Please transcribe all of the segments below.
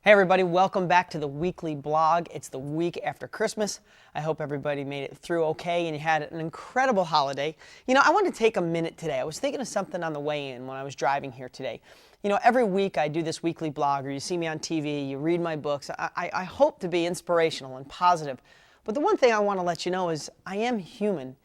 Hey everybody, welcome back to the weekly blog. It's the week after Christmas. I hope everybody made it through okay and you had an incredible holiday. I wanted to take a minute today. I was thinking of something on the way in when I was driving here today. Every week I do this weekly blog, or you see me on TV, you read my books. I hope to be inspirational and positive. But the one thing I want to let you know is I am human,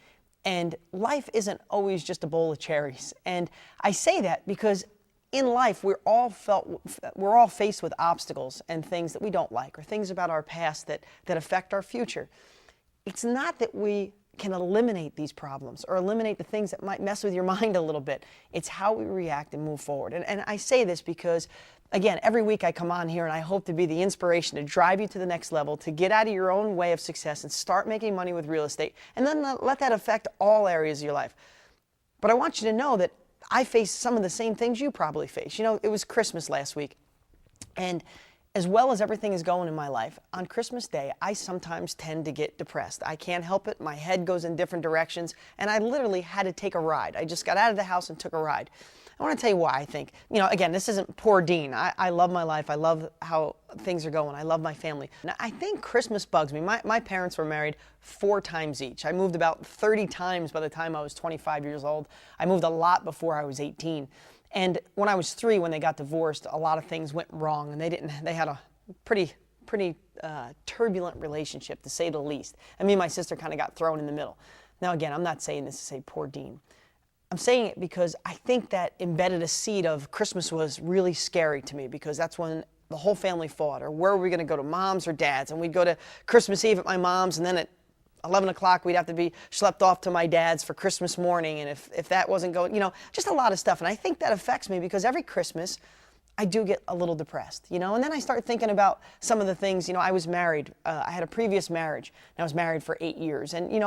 and life isn't always just a bowl of cherries. And I say that because in life, we're all faced with obstacles and things that we don't like, or things about our past that affect our future. It's not that we can eliminate these problems or eliminate the things that might mess with your mind a little bit. It's how we react and move forward. And I say this because, again, every week I come on here and I hope to be the inspiration to drive you to the next level, to get out of your own way of success and start making money with real estate, and then let that affect all areas of your life. But I want you to know that I face some of the same things you probably face. It was Christmas last week, and as well as everything is going in my life, on Christmas Day, I sometimes tend to get depressed. I can't help it. My head goes in different directions, and I literally had to take a ride. I just got out of the house and took a ride. I want to tell you why I think. Again, this isn't poor Dean. I love my life. I love how things are going. I love my family. Now, I think Christmas bugs me. My parents were married 4 times each. I moved about 30 times by the time I was 25 years old. I moved a lot before I was 18. And when I was 3, when they got divorced, a lot of things went wrong, and they had a pretty turbulent relationship, to say the least. And me and my sister kind of got thrown in the middle. Now, again, I'm not saying this to say poor Dean. I'm saying it because I think that embedded a seed of Christmas was really scary to me, because that's when the whole family fought, or where were we going to go, to mom's or dad's? And we'd go to Christmas Eve at my mom's, and then at 11 o'clock we'd have to be schlepped off to my dad's for Christmas morning. And if that wasn't going, just a lot of stuff. And I think that affects me because every Christmas I do get a little depressed, and then I start thinking about some of the things. I was married. I had a previous marriage, and I was married for 8 years. And,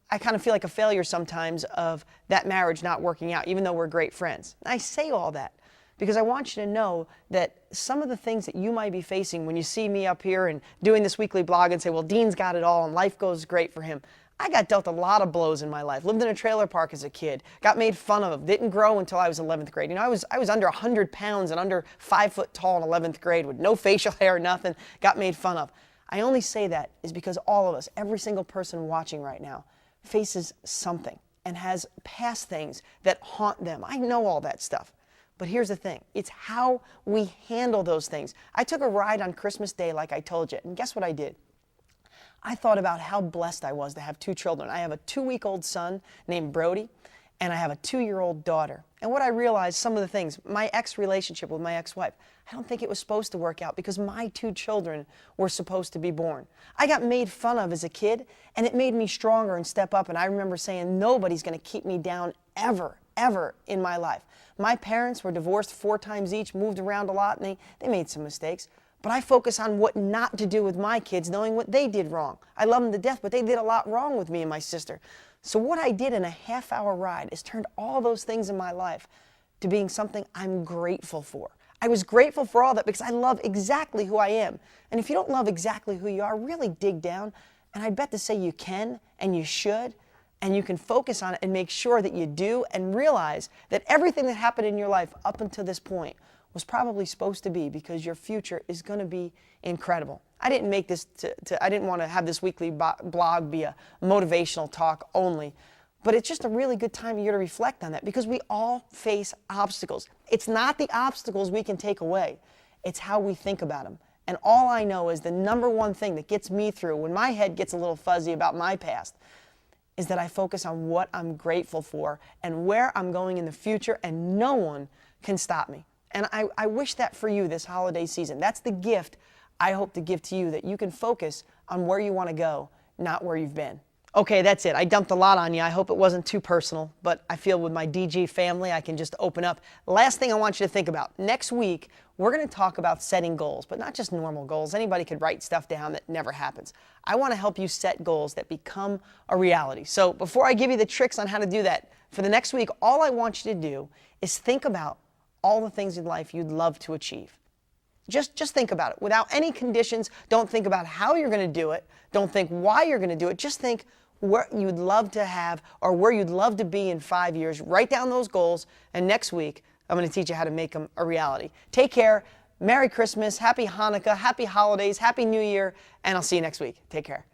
I kind of feel like a failure sometimes of that marriage not working out, even though we're great friends. And I say all that because I want you to know that some of the things that you might be facing when you see me up here and doing this weekly blog and say, well, Dean's got it all and life goes great for him. I got dealt a lot of blows in my life. Lived in a trailer park as a kid. Got made fun of. Didn't grow until I was 11th grade. I was under 100 pounds and under 5 foot tall in 11th grade with no facial hair, nothing. Got made fun of. I only say that is because all of us, every single person watching right now, faces something and has past things that haunt them. I know all that stuff. But here's the thing. It's how we handle those things. I took a ride on Christmas Day, like I told you, and guess what I did? I thought about how blessed I was to have 2 children. I have a 2-week-old son named Brody, and I have a 2-year-old daughter. And what I realized, some of the things, my relationship with my ex-wife, I don't think it was supposed to work out because my 2 children were supposed to be born. I got made fun of as a kid, and it made me stronger and step up. And I remember saying, nobody's going to keep me down ever in my life. My parents were divorced 4 times each, moved around a lot, and they made some mistakes. But I focus on what not to do with my kids, knowing what they did wrong. I love them to death, but they did a lot wrong with me and my sister. So what I did in a half-hour ride is turned all those things in my life to being something I'm grateful for. I was grateful for all that because I love exactly who I am. And if you don't love exactly who you are, really dig down. And I bet to say you can and you should, and you can focus on it and make sure that you do, and realize that everything that happened in your life up until this point was probably supposed to be, because your future is going to be incredible. I didn't make this I didn't want to have this weekly blog be a motivational talk only, but it's just a really good time of year to reflect on that, because we all face obstacles. It's not the obstacles we can take away. It's how we think about them. And all I know is the number one thing that gets me through when my head gets a little fuzzy about my past is that I focus on what I'm grateful for and where I'm going in the future, and no one can stop me. And I wish that for you this holiday season. That's the gift I hope to give to you, that you can focus on where you want to go, not where you've been. Okay, that's it. I dumped a lot on you. I hope it wasn't too personal, but I feel with my DG family, I can just open up. Last thing I want you to think about. Next week, we're going to talk about setting goals, but not just normal goals. Anybody could write stuff down that never happens. I want to help you set goals that become a reality. So before I give you the tricks on how to do that, for the next week, all I want you to do is think about all the things in life you'd love to achieve. Just think about it. Without any conditions, don't think about how you're going to do it. Don't think why you're going to do it. Just think where you'd love to have, or where you'd love to be in 5 years. Write down those goals, and next week, I'm going to teach you how to make them a reality. Take care. Merry Christmas, Happy Hanukkah, Happy Holidays, Happy New Year, and I'll see you next week. Take care.